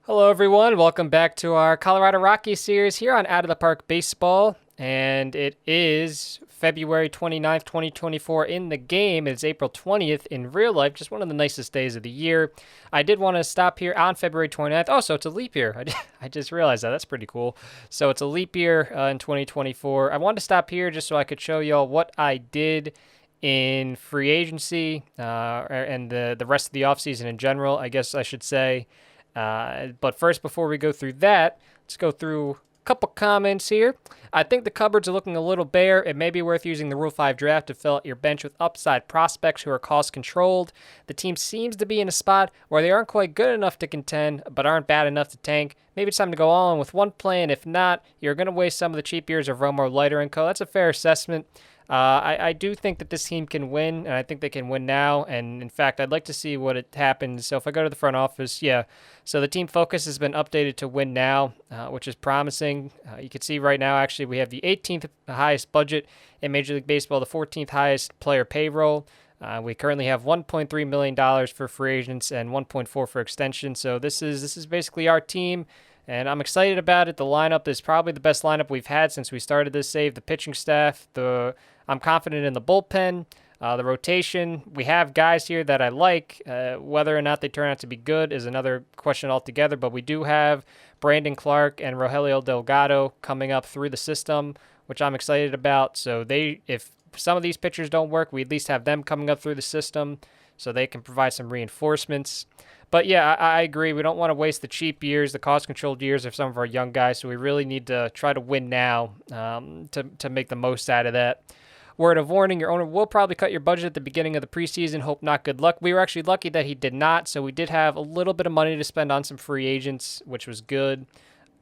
Hello, everyone. Welcome back to our Colorado Rockies series here on Out of the Park Baseball. And it is February 29th, 2024 in the game. It's April 20th in real life, just one of the nicest days of the year. I did want to stop here on February 29th. Oh, so it's a leap year. I just realized that. That's pretty cool. So it's a leap year in 2024. I wanted to stop here just so I could show y'all what I did in free agency and the rest of the offseason in general, I guess I should say. But first, before we go through that, let's go through a couple comments here. I think the cupboards are looking a little bare. It may be worth using the Rule 5 draft to fill out your bench with upside prospects who are cost controlled. The team seems to be in a spot where they aren't quite good enough to contend, but aren't bad enough to tank. Maybe it's time to go all in with one plan. If not, you're going to waste some of the cheap years of Romo, Leiter, and co. That's a fair assessment. I do think that this team can win, and I think they can win now. And in fact, I'd like to see what it happens. So if I go to the front office, yeah. So the team focus has been updated to win now, which is promising. You can see right now, actually, we have the 18th highest budget in Major League Baseball, the 14th highest player payroll. We currently have $1.3 million for free agents and 1.4 for extension. So this is basically our team. And I'm excited about it. The lineup is probably the best lineup we've had since we started this save. The pitching staff, I'm confident in the bullpen, the rotation. We have guys here that I like. Whether or not they turn out to be good is another question altogether. But we do have Brandon Clark and Rogelio Delgado coming up through the system, which I'm excited about. So if some of these pitchers don't work, we at least have them coming up through the system so they can provide some reinforcements. But yeah, I agree. We don't want to waste the cheap years, the cost-controlled years of some of our young guys. So we really need to try to win now to make the most out of that. Word of warning, your owner will probably cut your budget at the beginning of the preseason. Hope not good luck. We were actually lucky that he did not. So we did have a little bit of money to spend on some free agents, which was good.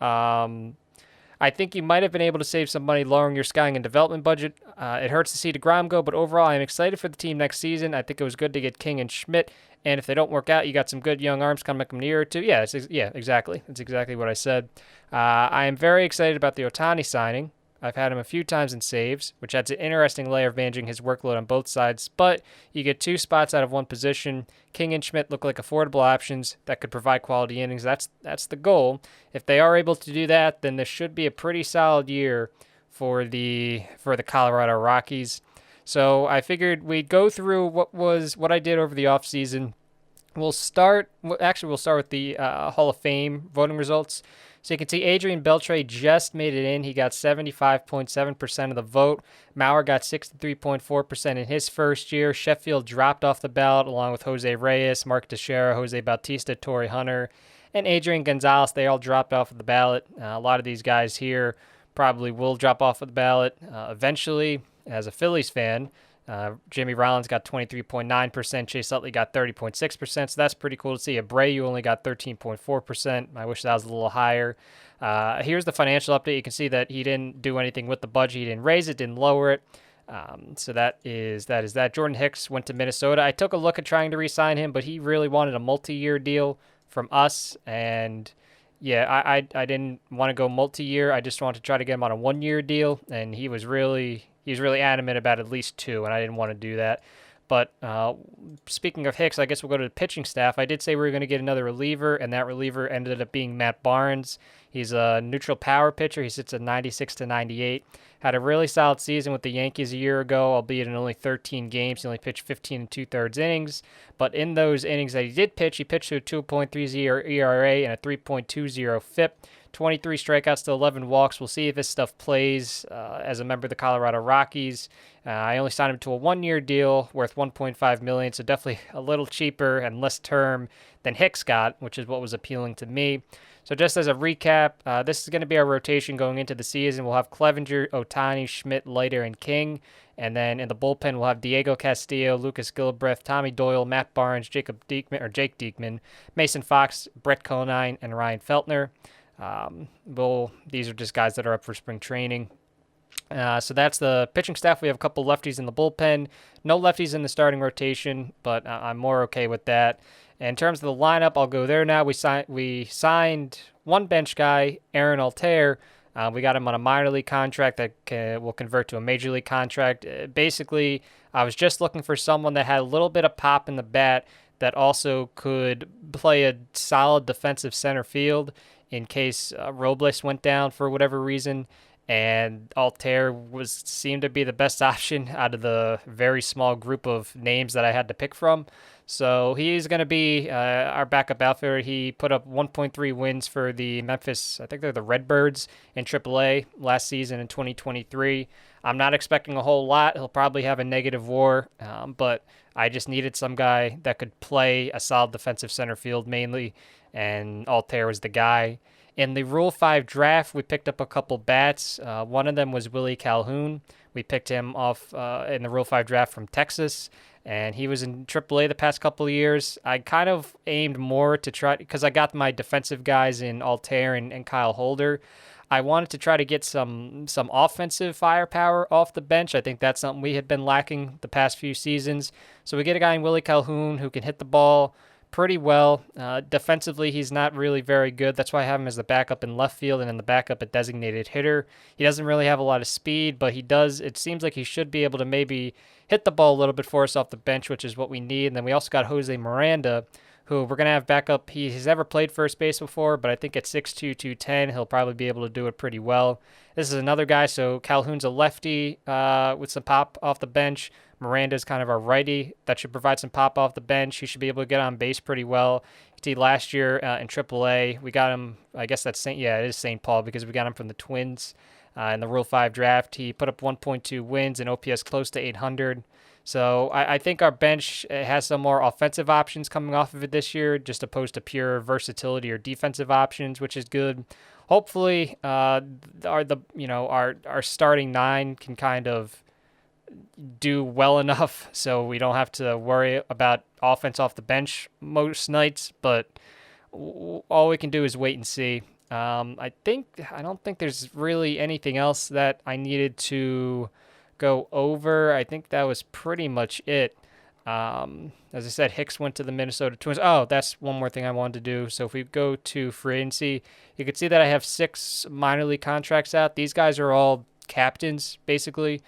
I think you might have been able to save some money lowering your scouting and development budget. It hurts to see DeGrom go, but overall, I'm excited for the team next season. I think it was good to get King and Schmidt. And if they don't work out, you got some good young arms coming up in a year or two. Yeah, exactly. That's exactly what I said. I am very excited about the Ohtani signing. I've had him a few times in saves, which adds an interesting layer of managing his workload on both sides. But you get two spots out of one position. King and Schmidt look like affordable options that could provide quality innings. That's the goal. If they are able to do that, then this should be a pretty solid year for the Colorado Rockies. So I figured we'd go through what I did over the offseason. We'll start with the Hall of Fame voting results. So you can see Adrian Beltre just made it in. He got 75.7% of the vote. Mauer got 63.4% in his first year. Sheffield dropped off the ballot along with Jose Reyes, Mark Teixeira, Jose Bautista, Torrey Hunter, and Adrian Gonzalez. They all dropped off of the ballot. A lot of these guys here probably will drop off of the ballot eventually. As a Phillies fan, Jimmy Rollins got 23.9%. Chase Utley got 30.6%. So that's pretty cool to see. Abreu only got 13.4%. I wish that was a little higher. Here's the financial update. You can see that he didn't do anything with the budget. He didn't raise it, didn't lower it. So that is that. Jordan Hicks went to Minnesota. I took a look at trying to re-sign him, but he really wanted a multi-year deal from us. And yeah, I didn't want to go multi-year. I just wanted to try to get him on a one-year deal. And he was really adamant about at least two, and I didn't want to do that. But speaking of Hicks, I guess we'll go to the pitching staff. I did say we were going to get another reliever, and that reliever ended up being Matt Barnes. He's a neutral power pitcher. He sits at 96 to 98. Had a really solid season with the Yankees a year ago, albeit in only 13 games. He only pitched 15 and two-thirds innings. But in those innings that he pitched to a 2.30 ERA and a 3.20 FIP. 23 strikeouts to 11 walks. We'll see if this stuff plays as a member of the Colorado Rockies. I only signed him to a one-year deal worth $1.5 million, so definitely a little cheaper and less term than Hicks got, which is what was appealing to me. So just as a recap, this is going to be our rotation going into the season. We'll have Clevenger, Ohtani, Schmidt, Leiter, and King. And then in the bullpen, we'll have Diego Castillo, Lucas Gilbreth, Tommy Doyle, Matt Barnes, Jake Diekman, Mason Fox, Brett Conine, and Ryan Feltner. These are just guys that are up for spring training. So that's the pitching staff. We have a couple lefties in the bullpen. No lefties in the starting rotation, but I'm more okay with that. And in terms of the lineup, I'll go there now. We signed one bench guy, Aaron Altair. We got him on a minor league contract that will convert to a major league contract. Basically, I was just looking for someone that had a little bit of pop in the bat that also could play a solid defensive center field in case Robles went down for whatever reason. And Altair seemed to be the best option out of the very small group of names that I had to pick from. So he's going to be our backup outfielder. He put up 1.3 wins for the Memphis, I think they're the Redbirds in AAA last season in 2023. I'm not expecting a whole lot. He'll probably have a negative WAR, but I just needed some guy that could play a solid defensive center field mainly, and Altair was the guy. In the Rule 5 draft, we picked up a couple bats. One of them was Willy Calhoun. We picked him off in the Rule 5 draft from Texas, and he was in AAA the past couple of years. I kind of aimed more to try, because I got my defensive guys in Altair and Kyle Holder. I wanted to try to get some offensive firepower off the bench. I think that's something we had been lacking the past few seasons. So we get a guy in Willy Calhoun who can hit the ball pretty well. Defensively, he's not really very good. That's why I have him as the backup in left field and in the backup at designated hitter. He doesn't really have a lot of speed, but he does. It seems like he should be able to maybe hit the ball a little bit for us off the bench, which is what we need. And then we also got Jose Miranda, who we're going to have backup. He's never played first base before, but I think at 6'2", 210, he'll probably be able to do it pretty well. This is another guy, so Calhoun's a lefty with some pop off the bench. Miranda's kind of our righty that should provide some pop off the bench. He should be able to get on base pretty well. See, last year in AAA, we got him, I guess that's it is St. Paul because we got him from the Twins in the Rule 5 draft. He put up 1.2 wins and OPS close to 800. So I think our bench has some more offensive options coming off of it this year, just opposed to pure versatility or defensive options, which is good. Hopefully, our starting nine can kind of do well enough so we don't have to worry about offense off the bench most nights. But all we can do is wait and see. I don't think there's really anything else that I needed to go over. I think that was pretty much it. As I said, Hicks went to the Minnesota Twins. Oh, that's one more thing I wanted to do. So if we go to free agency, you can see that I have 6 minor league contracts out. These guys are all captains, basically.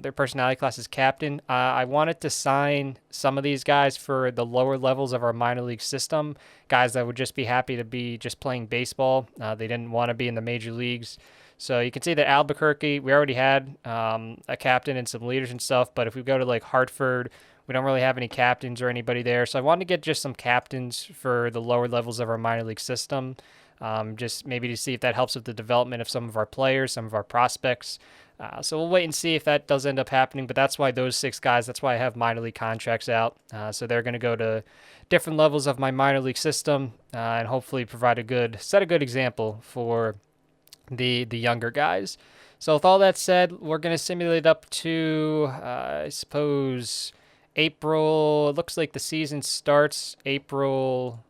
Their personality class is captain. I wanted to sign some of these guys for the lower levels of our minor league system, guys that would just be happy to be just playing baseball. They didn't want to be in the major leagues. So you can see that Albuquerque, we already had a captain and some leaders and stuff, but if we go to like Hartford, we don't really have any captains or anybody there. So I wanted to get just some captains for the lower levels of our minor league system, just maybe to see if that helps with the development of some of our players, some of our prospects. So we'll wait and see if that does end up happening, but that's why those 6 guys, that's why I have minor league contracts out. So they're going to go to different levels of my minor league system and hopefully provide a good example for the younger guys. So with all that said, we're going to simulate up to, I suppose, April. It looks like the season starts April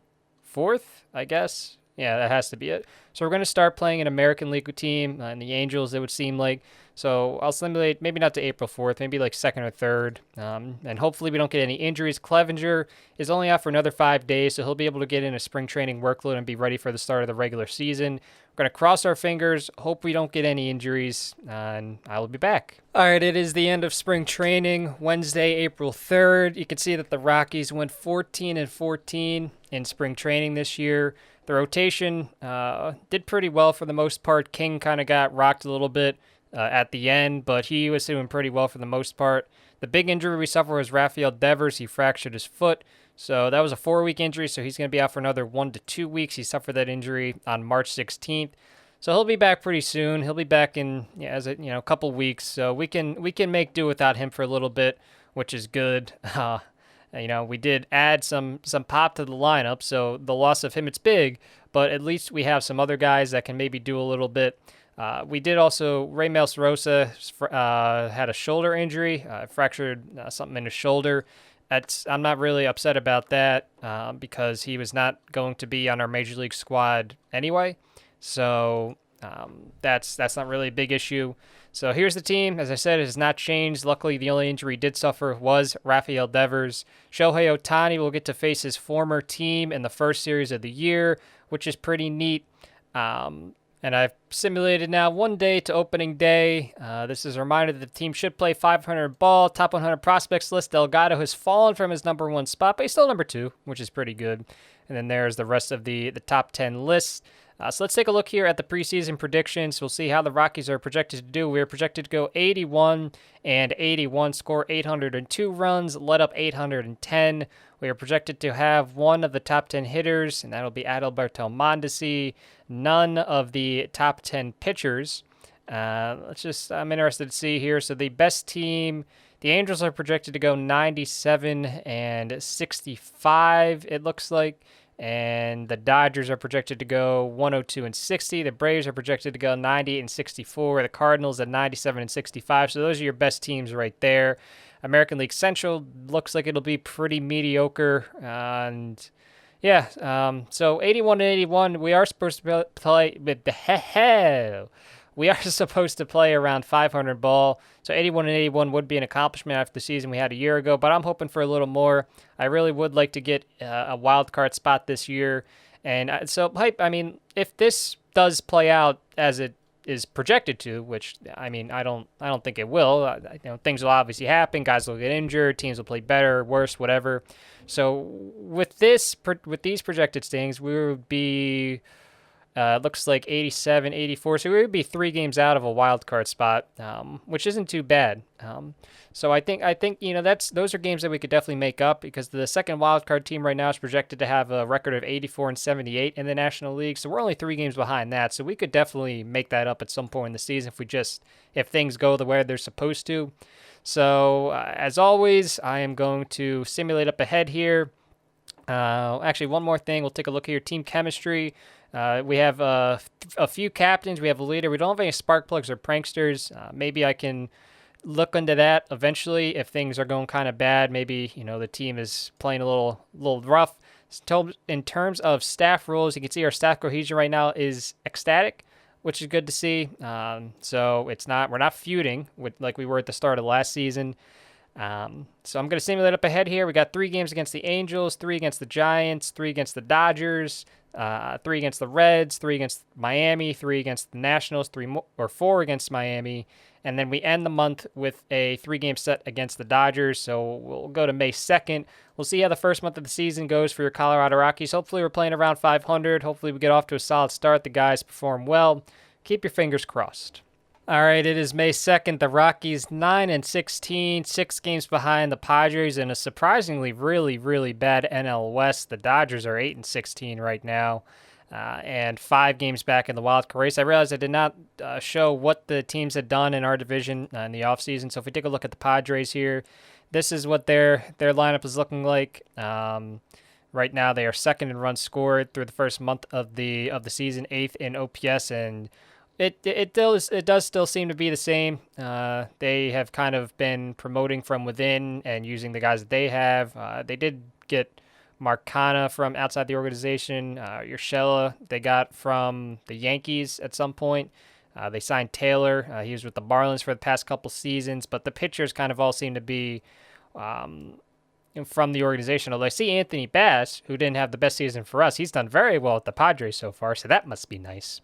4th, I guess. Yeah, that has to be it. So we're going to start playing an American League team and the Angels, it would seem like. So I'll simulate maybe not to April 4th, maybe like 2nd or 3rd. And hopefully we don't get any injuries. Clevenger is only out for another 5 days, so he'll be able to get in a spring training workload and be ready for the start of the regular season. We're going to cross our fingers, hope we don't get any injuries, and I will be back. All right, it is the end of spring training, Wednesday, April 3rd. You can see that the Rockies went 14-14 in spring training this year. The rotation did pretty well for the most part. King kind of got rocked a little bit at the end, but he was doing pretty well for the most part. The big injury we suffered was Rafael Devers. He fractured his foot. So that was a 4-week injury, so he's going to be out for another 1 to 2 weeks. He suffered that injury on March 16th. So he'll be back pretty soon. He'll be back in a couple weeks. So we can make do without him for a little bit, which is good. We did add some pop to the lineup, so the loss of him, it's big, but at least we have some other guys that can maybe do a little bit. We did also, Raymel Rosa had a shoulder injury, fractured something in his shoulder. I'm not really upset about that because he was not going to be on our Major League squad anyway. So that's not really a big issue. So here's the team. As I said, it has not changed. Luckily, the only injury he did suffer was Rafael Devers. Shohei Ohtani will get to face his former team in the first series of the year, which is pretty neat. And I've simulated now 1 day to opening day. This is a reminder that the team should play 500 ball. Top 100 prospects list. Delgado has fallen from his number 1 spot, but he's still number 2, which is pretty good. And then there's the rest of the top 10 list. So let's take a look here at the preseason predictions. We'll see how the Rockies are projected to do. We're projected to go 81 and 81, score 802 runs, let up 810. We are projected to have one of the top 10 hitters, and that'll be Alberto Monday. None of the top 10 pitchers. I'm interested to see here. So the best team, the Angels are projected to go 97 and 65, it looks like. And the Dodgers are projected to go 102 and 60. The Braves are projected to go 90 and 64. The Cardinals at 97 and 65. So those are your best teams right there. American League Central looks like it'll be pretty mediocre. So 81 and 81. We are supposed to play with the hell. We are supposed to play around 500 ball, so 81 and 81 would be an accomplishment after the season we had a year ago, but I'm hoping for a little more. I really would like to get a wild card spot this year, and if this does play out as it is projected to, which I don't think it will. Things will obviously happen. Guys will get injured. Teams will play better, worse, whatever. So with these projected standings, we would be. Looks like 87, 84. So we would be 3 games out of a wild card spot, which isn't too bad. So I think those are games that we could definitely make up, because the second wild card team right now is projected to have a record of 84 and 78 in the National League. So we're only 3 games behind that. So we could definitely make that up at some point in the season if things go the way they're supposed to. So as always, I am going to simulate up ahead here. Actually, one more thing. We'll take a look here. Team chemistry. We have a few captains. We have a leader. We don't have any spark plugs or pranksters. Maybe I can look into that eventually if things are going kind of bad. Maybe the team is playing a little rough. In terms of staff rules, you can see our staff cohesion right now is ecstatic, which is good to see. So we're not feuding like we were at the start of last season. So I'm going to simulate up ahead here. We got 3 games against the Angels, 3 against the Giants, 3 against the Dodgers, 3 against the Reds, 3 against Miami, 3 against the Nationals, 4 against Miami, and then we end the month with a 3-game set against the Dodgers. So we'll go to May 2nd. We'll see how the first month of the season goes for your Colorado Rockies. Hopefully we're playing around 500. Hopefully we get off to a solid start. The guys perform well. Keep your fingers crossed. All right, it is May 2nd. The Rockies 9 and 16, 6 games behind the Padres in a surprisingly really, really bad NL West. The Dodgers are 8 and 16 right now, and 5 games back in the wild card race. I realized I did not show what the teams had done in our division in the offseason. So if we take a look at the Padres here, this is what their lineup is looking like. Right now, they are 2nd in runs scored through the first month of the season, 8th in OPS, and It does still seem to be the same. They have kind of been promoting from within and using the guys that they have. They did get Marcana from outside the organization. Urshela they got from the Yankees at some point. They signed Taylor. He was with the Marlins for the past couple seasons, but the pitchers kind of all seem to be from the organization. Although I see Anthony Bass, who didn't have the best season for us, he's done very well at the Padres so far, so that must be nice.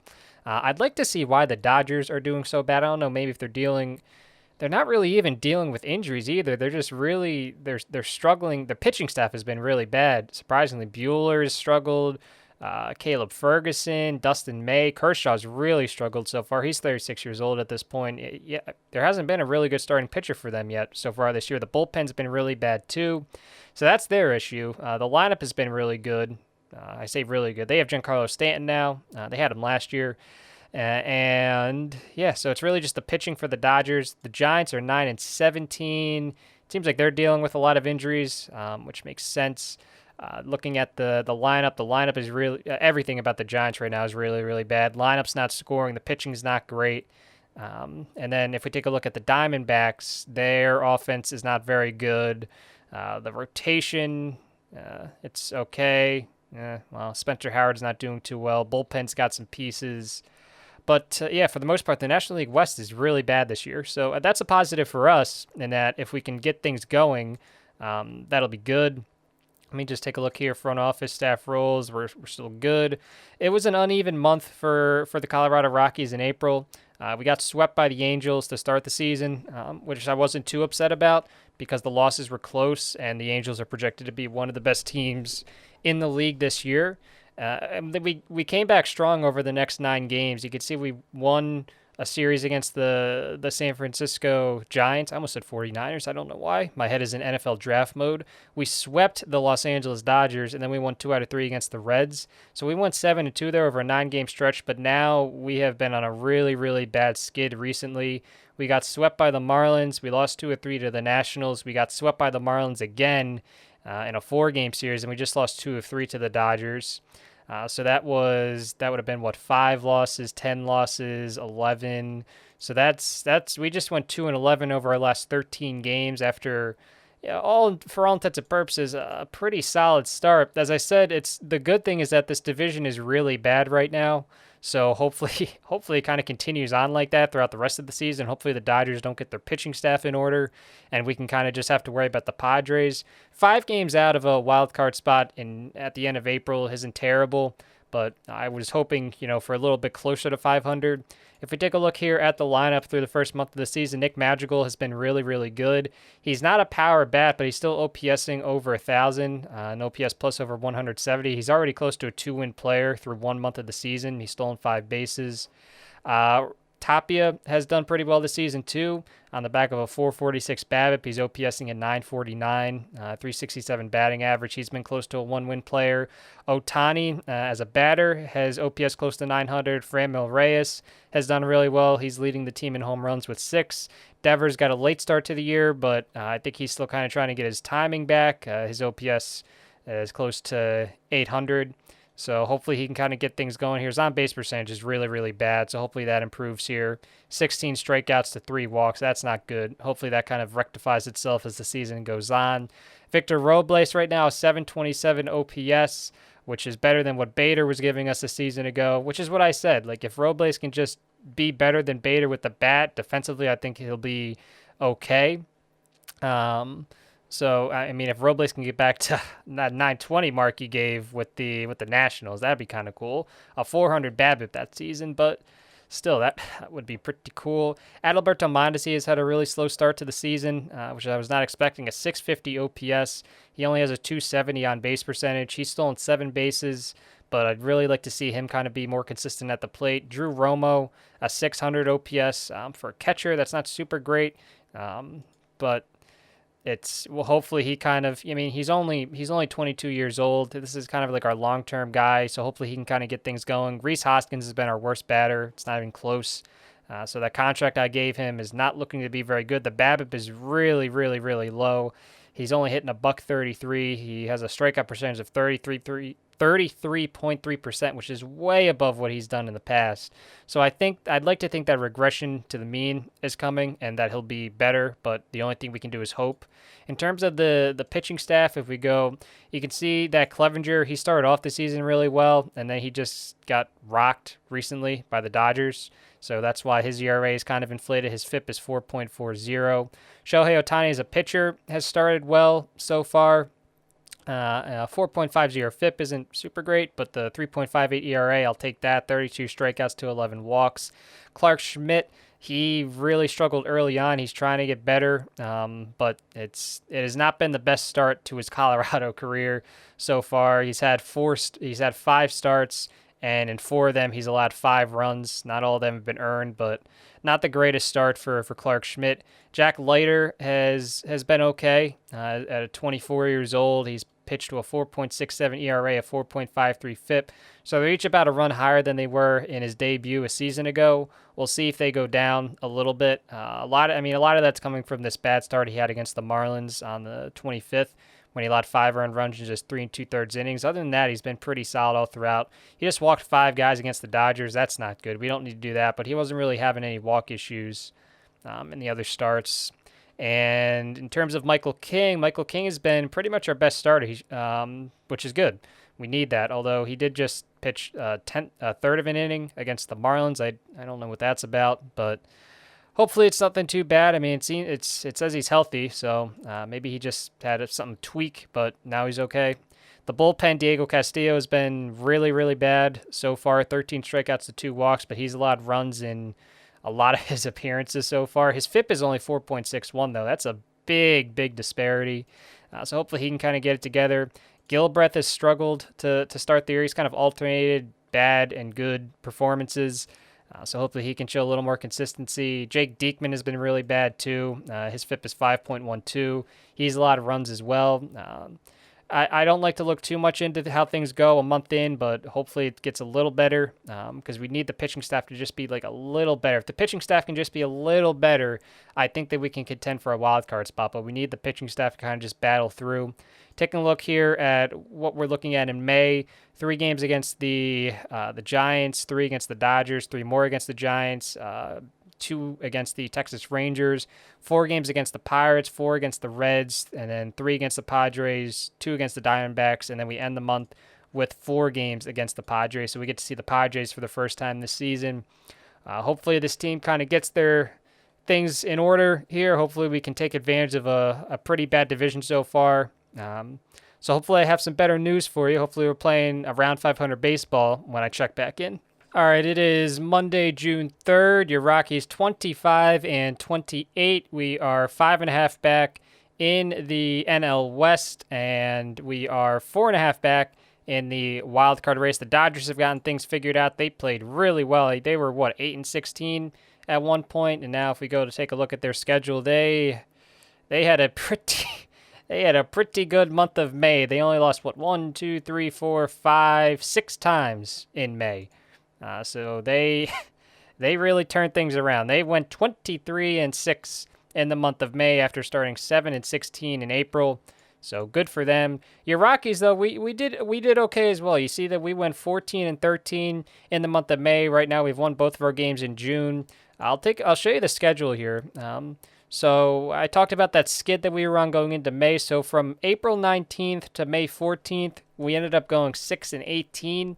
I'd like to see why the Dodgers are doing so bad. I don't know, maybe if they're not really even dealing with injuries either. They're just really, they're struggling. The pitching staff has been really bad. Surprisingly, Bueller has struggled. Caleb Ferguson, Dustin May, Kershaw's really struggled so far. He's 36 years old at this point. There hasn't been a really good starting pitcher for them yet so far this year. The bullpen's been really bad too. So that's their issue. The lineup has been really good. I say really good. They have Giancarlo Stanton now. They had him last year. So it's really just the pitching for the Dodgers. The Giants are 9 and 17. Seems like they're dealing with a lot of injuries, which makes sense. Looking at the lineup is really everything about the Giants right now is really, really bad. Lineup's not scoring. The pitching's not great. And then if we take a look at the Diamondbacks, their offense is not very good. The rotation, it's okay. Spencer Howard's not doing too well. Bullpen's got some pieces. But, for the most part, the National League West is really bad this year. So that's a positive for us in that if we can get things going, that'll be good. Let me just take a look here. Front office staff roles, we're still good. It was an uneven month for the Colorado Rockies in April. We got swept by the Angels to start the season, which I wasn't too upset about because the losses were close, and the Angels are projected to be one of the best teams in the league this year. And then we came back strong over the next 9 games. You could see we won a series against the San Francisco Giants. I almost said 49ers. I don't know why. My head is in NFL draft mode. We swept the Los Angeles Dodgers, and then we won 2 out of 3 against the Reds. So we went 7-2 there over a 9-game stretch, but now we have been on a really, really bad skid recently. We got swept by the Marlins. We lost 2 or 3 to the Nationals. We got swept by the Marlins again in a 4-game series, and we just lost 2 of 3 to the Dodgers. So that would have been 5 losses, 10 losses, 11. So that's we just went 2-11 over our last 13 games after, for all intents and purposes, a pretty solid start. As I said, the good thing is that this division is really bad right now. So hopefully it kind of continues on like that throughout the rest of the season. Hopefully the Dodgers don't get their pitching staff in order, and we can kind of just have to worry about the Padres. 5 games out of a wild card spot at the end of April isn't terrible, but I was hoping, for a little bit closer to 500. If we take a look here at the lineup through the first month of the season, Nick Madrigal has been really, really good. He's not a power bat, but he's still OPSing over 1,000, an OPS plus over 170. He's already close to a 2-win player through 1 month of the season. He's stolen 5 bases. Tapia has done pretty well this season too. On the back of a 446 BABIP, he's OPSing at 949, 367 batting average. He's been close to a 1-win player. Ohtani, as a batter, has OPS close to 900. Franmil Reyes has done really well. He's leading the team in home runs with 6. Devers got a late start to the year, but I think he's still kind of trying to get his timing back. His OPS is close to 800. So hopefully he can kind of get things going here. His on-base percentage is really, really bad, so hopefully that improves here. 16 strikeouts to 3 walks. That's not good. Hopefully that kind of rectifies itself as the season goes on. Victor Robles right now is 727 OPS, which is better than what Bader was giving us a season ago, which is what I said. Like, if Robles can just be better than Bader with the bat defensively, I think he'll be okay. So, I mean, if Robles can get back to that 920 mark he gave with the Nationals, that'd be kind of cool. A 400 BABIP that season, but still, that would be pretty cool. Alberto Monday has had a really slow start to the season, which I was not expecting. A 650 OPS. He only has a 270 on base percentage. He's stolen 7 bases, but I'd really like to see him kind of be more consistent at the plate. Drew Romo, a 600 OPS for a catcher. That's not super great, but hopefully he kind of, he's only 22 years old. This is kind of like our long-term guy, so hopefully he can kind of get things going. Rhys Hoskins has been our worst batter. It's not even close. So that contract I gave him is not looking to be very good. The BABIP is really, really, really low. He's only hitting a $133. He has a strikeout percentage of 33.3%, which is way above what he's done in the past. So I'd like to think that regression to the mean is coming and that he'll be better, but the only thing we can do is hope. In terms of the pitching staff, if we go, you can see that Clevenger, he started off the season really well, and then he just got rocked recently by the Dodgers. So that's why his ERA is kind of inflated. His FIP is 4.40. Shohei Ohtani as a pitcher has started well so far. 4.50 FIP isn't super great, but the 3.58 ERA, I'll take that. 32 strikeouts to 11 walks. Clark Schmidt, he really struggled early on. He's trying to get better, but it has not been the best start to his Colorado career so far. He's had 5 starts, and in 4 of them, he's allowed 5 runs. Not all of them have been earned, but not the greatest start for Clark Schmidt. Jack Leiter has been okay. At 24 years old, he's pitched to a 4.67 ERA, a 4.53 FIP. So they're each about a run higher than they were in his debut a season ago. We'll see if they go down a little bit. A lot of that's coming from this bad start he had against the Marlins on the 25th. When he allowed 5 earned runs in just 3 2/3 innings. Other than that, he's been pretty solid all throughout. He just walked 5 guys against the Dodgers. That's not good. We don't need to do that, but he wasn't really having any walk issues in the other starts. And in terms of Michael King has been pretty much our best starter, which is good. We need that, although he did just pitch a third of an inning against the Marlins. I don't know what that's about, but hopefully it's nothing too bad. I mean, it says he's healthy, so maybe he just had something tweak, but now he's okay. The bullpen, Diego Castillo, has been really, really bad so far. 13 strikeouts to 2 walks, but he's allowed runs in a lot of his appearances so far. His FIP is only 4.61, though. That's a big, big disparity. So hopefully he can kind of get it together. Gilbreth has struggled to start the year. He's kind of alternated bad and good performances. So hopefully he can show a little more consistency. Jake Diekman has been really bad too. His FIP is 5.12. He's a lot of runs as well. I don't like to look too much into how things go a month in, but hopefully it gets a little better because we need the pitching staff to just be like a little better. If the pitching staff can just be a little better, I think that we can contend for a wild card spot, but we need the pitching staff to kind of just battle through. Taking a look here at what we're looking at in May, 3 games against the Giants, 3 against the Dodgers, 3 more against the Giants, 2 against the Texas Rangers, 4 games against the Pirates, 4 against the Reds, and then 3 against the Padres, 2 against the Diamondbacks, and then we end the month with 4 games against the Padres. So we get to see the Padres for the first time this season. Hopefully this team kind of gets their things in order here. Hopefully we can take advantage of a pretty bad division so far. So hopefully I have some better news for you. Hopefully we're playing around 500 baseball when I check back in. All right, it is Monday, June 3rd. Your Rockies 25-28. We are 5.5 back in the NL West, and we are 4.5 back in the wild card race. The Dodgers have gotten things figured out. They played really well. They were 8-16 at one point, and now if we go to take a look at their schedule, they had a pretty good month of May. They only lost 1, 2, 3, 4, 5, 6 times in May. So they really turned things around. They went 23-6 in the month of May after starting 7-16 in April. So good for them. Your Rockies, though, we did okay as well. You see that we went 14-13 in the month of May. Right now we've won both of our games in June. I'll show you the schedule here. So I talked about that skid that we were on going into May. So from April 19th to May 14th, we ended up going 6-18.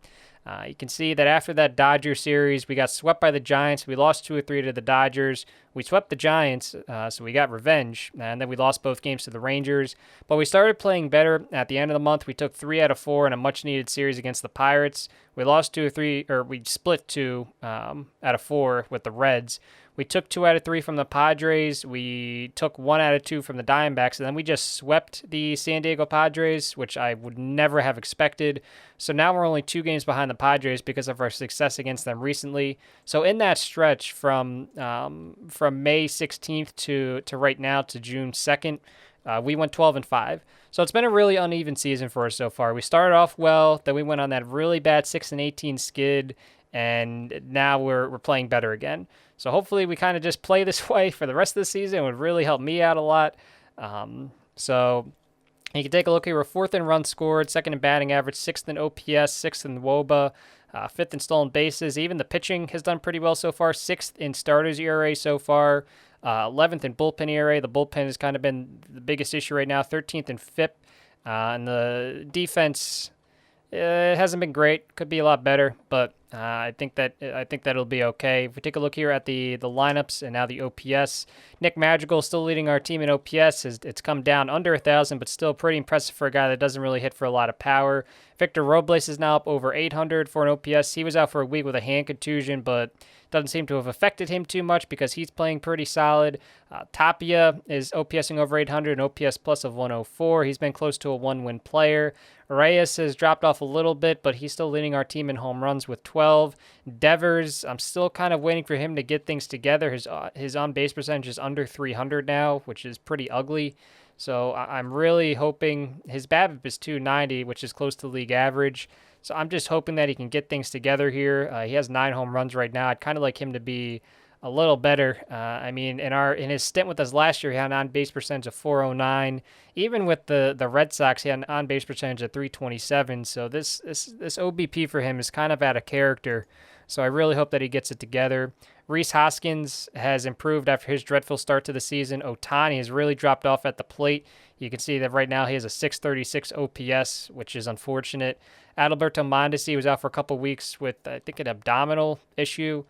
You can see that after that Dodger series, we got swept by the Giants. We lost 2 or 3 to the Dodgers. We swept the Giants, so we got revenge. And then we lost both games to the Rangers. But we started playing better at the end of the month. We took 3 out of 4 in a much-needed series against the Pirates. We lost 2 or 3, or we split 2 out of 4 with the Reds. We took 2 out of 3 from the Padres. We took 1 out of 2 from the Diamondbacks, and then we just swept the San Diego Padres, which I would never have expected. So now we're only 2 games behind the Padres because of our success against them recently. So in that stretch from May 16th to right now to June 2nd, we went 12-5. So it's been a really uneven season for us so far. We started off well, then we went on that really bad 6-18 skid, and now we're playing better again. So hopefully we kind of just play this way for the rest of the season. It would really help me out a lot. So you can take a look here. We're 4th in runs scored, 2nd in batting average, 6th in OPS, 6th in WOBA, 5th in stolen bases. Even the pitching has done pretty well so far. 6th in starters ERA so far. 11th in bullpen ERA. The bullpen has kind of been the biggest issue right now. 13th in FIP. And the defense, it hasn't been great. Could be a lot better, but I think that it'll be okay. If we take a look here at the lineups and now the OPS, Nick Madrigal still leading our team in OPS. It's come down under 1,000, but still pretty impressive for a guy that doesn't really hit for a lot of power. Victor Robles is now up over 800 for an OPS. He was out for a week with a hand contusion, but doesn't seem to have affected him too much because he's playing pretty solid. Tapia is OPSing over 800, an OPS plus of 104. He's been close to a 1-win player. Reyes has dropped off a little bit, but he's still leading our team in home runs with 12. Devers, I'm still kind of waiting for him to get things together. His on-base percentage is under 300 now, which is pretty ugly. So I'm really hoping his BABIP is 290, which is close to league average. So I'm just hoping that he can get things together here. He has 9 home runs right now. I'd kind of like him to be a little better. I mean, in his stint with us last year, he had an on-base percentage of 409. Even with the Red Sox, he had an on-base percentage of 327. So this OBP for him is kind of out of character. So I really hope that he gets it together. Rhys Hoskins has improved after his dreadful start to the season. Ohtani has really dropped off at the plate. You can see that right now he has a 636 OPS, which is unfortunate. Alberto Monday was out for a couple weeks with, I think, an abdominal issue.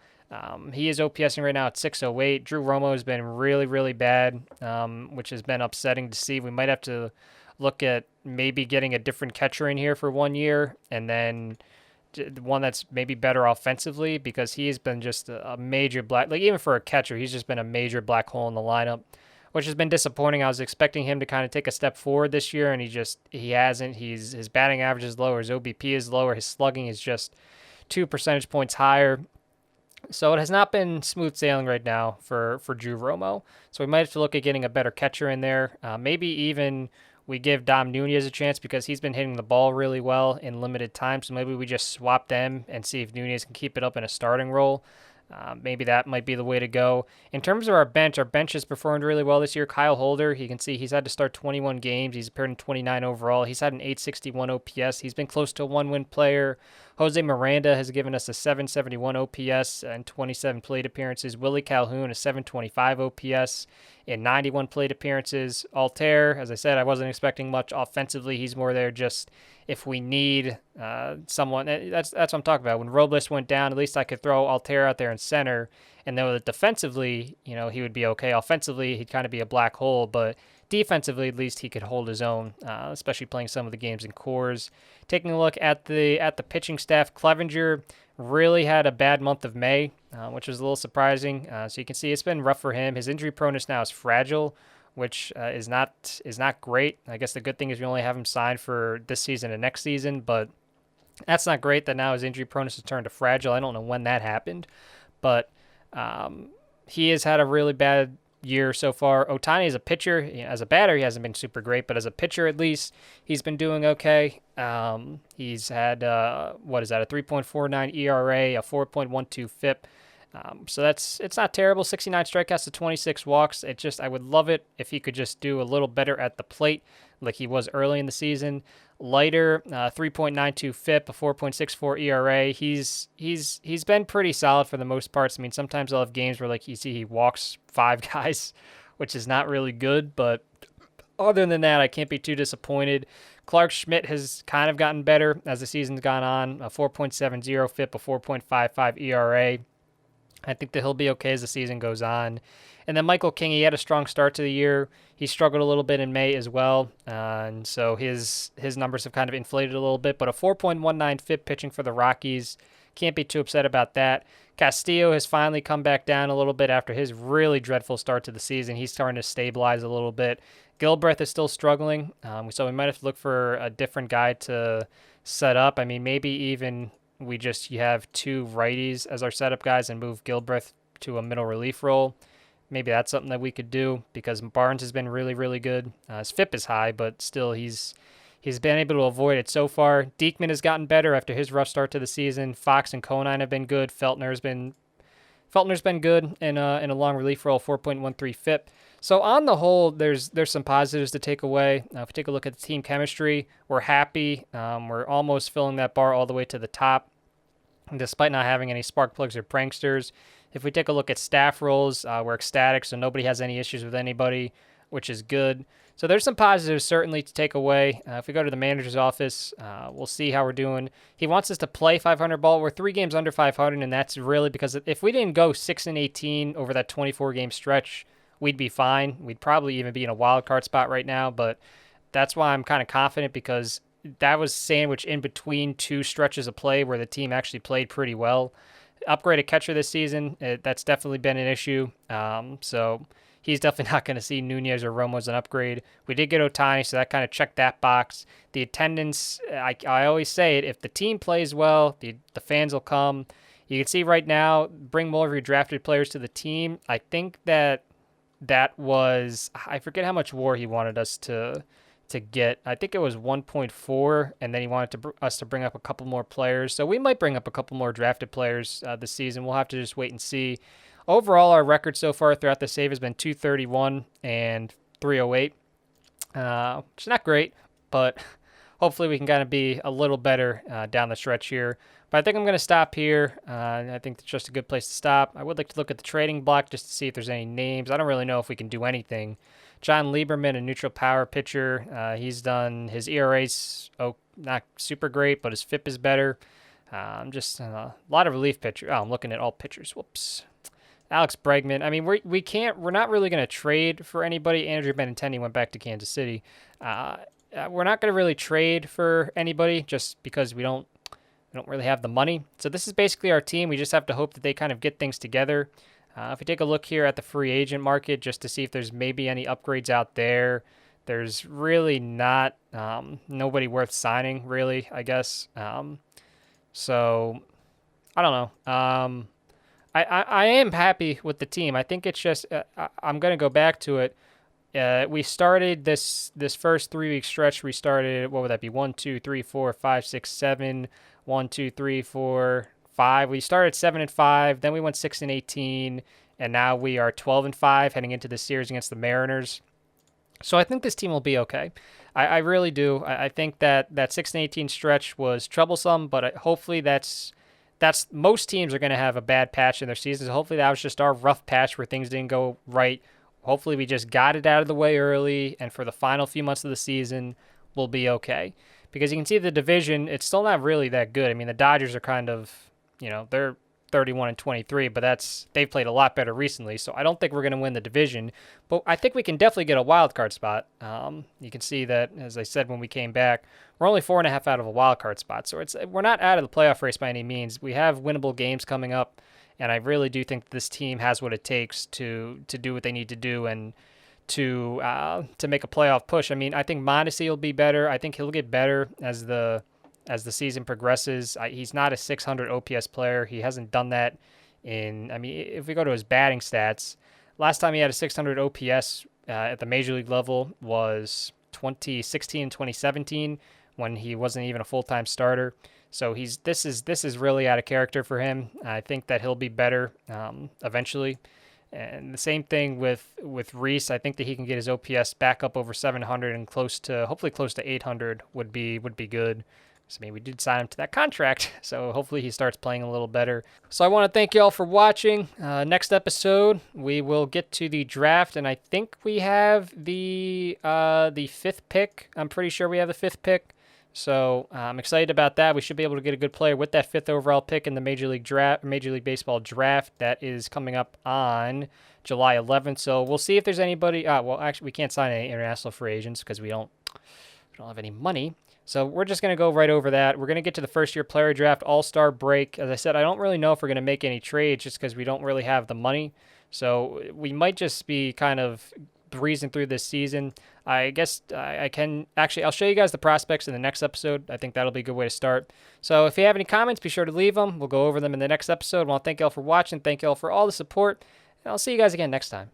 He is OPSing right now at 608. Drew Romo has been really, really bad, which has been upsetting to see. We might have to look at maybe getting a different catcher in here for 1 year, and then one that's maybe better offensively, because he has been just a major even for a catcher, he's just been a major black hole in the lineup, which has been disappointing. I was expecting him to kind of take a step forward this year, and he hasn't. His batting average is lower, his OBP is lower, his slugging is just 2 percentage points higher. So it has not been smooth sailing right now for Drew Romo. So we might have to look at getting a better catcher in there. Maybe even we give Dom Nunez a chance, because he's been hitting the ball really well in limited time. So maybe we just swap them and see if Nunez can keep it up in a starting role. Maybe that might be the way to go. In terms of our bench has performed really well this year. Kyle Holder, you can see he's had to start 21 games. He's appeared in 29 overall. He's had an 861 OPS. He's been close to a one-win player. Jose Miranda has given us a 771 OPS and 27 plate appearances. Willy Calhoun, a 725 OPS in 91 plate appearances. Altair, as I said, I wasn't expecting much offensively. He's more there just if we need someone. That's what I'm talking about. When Robles went down, at least I could throw Altair out there in center and know that defensively, he would be okay. Offensively, he'd kind of be a black hole, but defensively, at least he could hold his own, especially playing some of the games in cores. Taking a look at the pitching staff, Clevenger really had a bad month of May, which was a little surprising. So you can see it's been rough for him. His injury proneness now is fragile, which is not great. I guess the good thing is we only have him signed for this season and next season, but that's not great that now his injury proneness has turned to fragile. I don't know when that happened, but he has had a really bad year so far. Ohtani as a pitcher, as a batter, he hasn't been super great, but as a pitcher, at least, he's been doing okay. He's had, a 3.49 ERA, a 4.12 FIP. So it's not terrible. 69 strikeouts to 26 walks. I would love it if he could just do a little better at the plate like he was early in the season. Lighter, 3.92 FIP, a 4.64 ERA. He's been pretty solid for the most parts. I mean, sometimes I'll have games where you see he walks 5 guys, which is not really good, but other than that, I can't be too disappointed. Clark Schmidt has kind of gotten better as the season's gone on. A 4.70 FIP, a 4.55 ERA. I think that he'll be okay as the season goes on. And then Michael King, he had a strong start to the year. He struggled a little bit in May as well, and so his numbers have kind of inflated a little bit. But a 4.19 FIP pitching for the Rockies, can't be too upset about that. Castillo has finally come back down a little bit after his really dreadful start to the season. He's starting to stabilize a little bit. Gilbreth is still struggling, so we might have to look for a different guy to set up. I mean, maybe even you have 2 righties as our setup guys and move Gilbreth to a middle relief role. Maybe that's something that we could do, because Barnes has been really, really good. His FIP is high, but still he's been able to avoid it so far. Diekman has gotten better after his rough start to the season. Fox and Conine have been good. Feltner's been good in a long relief role, 4.13 FIP. So on the whole, there's some positives to take away. If we take a look at the team chemistry, we're happy. We're almost filling that bar all the way to the top, despite not having any spark plugs or pranksters. If we take a look at staff roles, we're ecstatic, so nobody has any issues with anybody, which is good. So there's some positives certainly to take away. If we go to the manager's office, we'll see how we're doing. He wants us to play 500 ball. We're 3 games under 500, and that's really because if we didn't go 6-18 over that 24-game stretch, we'd be fine. We'd probably even be in a wild card spot right now, but that's why I'm kind of confident, because that was sandwiched in between 2 stretches of play where the team actually played pretty well. Upgraded catcher this season, that's definitely been an issue. So he's definitely not going to see Nunez or Romo as an upgrade. We did get Ohtani, so that kind of checked that box. The attendance, I always say it, if the team plays well, the fans will come. You can see right now, bring more of your drafted players to the team. I think that was, I forget how much WAR he wanted us to get. I think it was 1.4, and then he wanted us to bring up a couple more players. So we might bring up a couple more drafted players this season. We'll have to just wait and see. Overall, our record so far throughout the save has been 231 and 308, which is not great, but hopefully we can kind of be a little better down the stretch here. But I think I'm going to stop here. I think it's just a good place to stop. I would like to look at the trading block just to see if there's any names. I don't really know if we can do anything. John Lieberman, a neutral power pitcher. He's done his ERA's not super great, but his FIP is better. Just a lot of relief pitchers. Oh, I'm looking at all pitchers. Whoops. Alex Bregman. I mean, we're not really going to trade for anybody. Andrew Benintendi went back to Kansas City. We're not going to really trade for anybody just because we don't really have the money. So this is basically our team. We just have to hope that they kind of get things together. If we take a look here at the free agent market just to see if there's maybe any upgrades out there, there's really not nobody worth signing, really, I guess. So I don't know. I am happy with the team. I think it's just I'm going to go back to it. We started this first 3 week stretch. We started, what would that be? 1, 2, 3, 4, 5, 6, 7. 1, 2, 3, 4, 5. We started 7-5. Then we went 6-18, and now we are 12-5 heading into the series against the Mariners. So I think this team will be okay. I really do. I think that 6-18 stretch was troublesome, but hopefully that's most teams are going to have a bad patch in their seasons. Hopefully that was just our rough patch where things didn't go right. Hopefully we just got it out of the way early, and for the final few months of the season, we'll be okay. Because you can see the division, it's still not really that good. I mean, the Dodgers are kind of, they're 31-23, but they've played a lot better recently. So I don't think we're going to win the division, but I think we can definitely get a wild card spot. You can see that, as I said when we came back, we're only 4.5 out of a wild card spot. So we're not out of the playoff race by any means. We have winnable games coming up, and I really do think this team has what it takes to do what they need to do and to make a playoff push. I mean, I think Mondesi will be better. I think he'll get better as the season progresses. He's not a 600 OPS player. He hasn't done that if we go to his batting stats, last time he had a 600 OPS at the major league level was 2016, 2017, when he wasn't even a full-time starter. So this is really out of character for him. I think that he'll be better eventually. And the same thing with Reese. I think that he can get his OPS back up over 700 and hopefully close to 800 would be good. So, I mean, we did sign him to that contract, so hopefully he starts playing a little better. So I want to thank you all for watching. Next episode, we will get to the draft, and I think we have the 5th pick. I'm pretty sure we have the 5th pick. So I'm excited about that. We should be able to get a good player with that 5th overall pick in the Major League Baseball draft that is coming up on July 11th. So we'll see if there's anybody. Well, actually, we can't sign any international free agents because we don't have any money. So we're just going to go right over that. We're going to get to the first-year player draft, all-star break. As I said, I don't really know if we're going to make any trades just because we don't really have the money. So we might just be kind of breezing through this season. I guess I can actually, I'll show you guys the prospects in the next episode. I think that'll be a good way to start. So if you have any comments, be sure to leave them. We'll go over them in the next episode. I want to thank you all for watching. Thank you all for all the support. And I'll see you guys again next time.